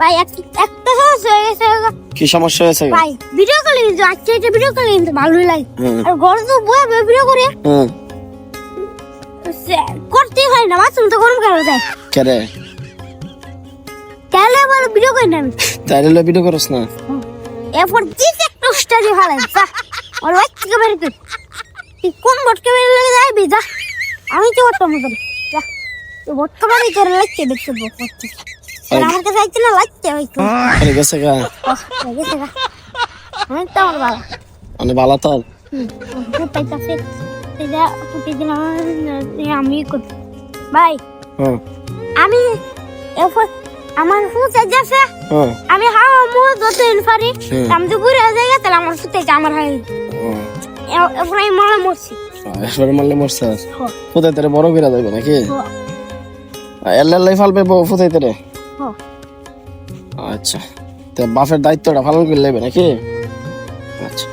ভাই একটা সমস্যা হয়ে গেছে। কি সমস্যা হয়েছে? ভাই ভিডিও কলে কিন্তু আজকে এটা ভিডিও কলে কিন্তু ভালোই লাগে। হুম। আর ঘরে তো বয়ে ভিডিও করে হুম। করতেই হয় না, মাছ তো গরম করা যায়। কেরে তাহলে আবার ভিডিও করি না আমি। তাইলে ভিডিও করছ না? এরপর দিস একটা স্টাডি ভালো যা আর বাচ্চাকে বের কর। তুই কোন বটকে বের লাগে যাবি যা, আমি তো বটকা মতো যা। তো বটকা বাড়ি তোর লাগছে দেখতে বকতে আমার কাছে আইতে না লাগছে হয়তো। আরে গেছে গা গেছে গা আমি তো আমার বাবা মানে বালা তো পাইতাছে এটা ফুটে দিলাম আমি করি ভাই। হুম। আমি এরপর আমার ফুটে যাচ্ছে হুম। আমি হাওয়া মুখ ধরতে পারি। আমি তো ঘুরে জায়গা তাহলে আমার ফুটে আমার হাই এরপর আমি মনে মরছি। এরপরে মারলে মরছে ফুটাই তেরে বড় করে যাবে নাকি? এল্লাই ফালবে ফুটাই তেরে। আচ্ছা, তো বাপের দায়িত্বটা পালন করে নেবে নাকি? আচ্ছা।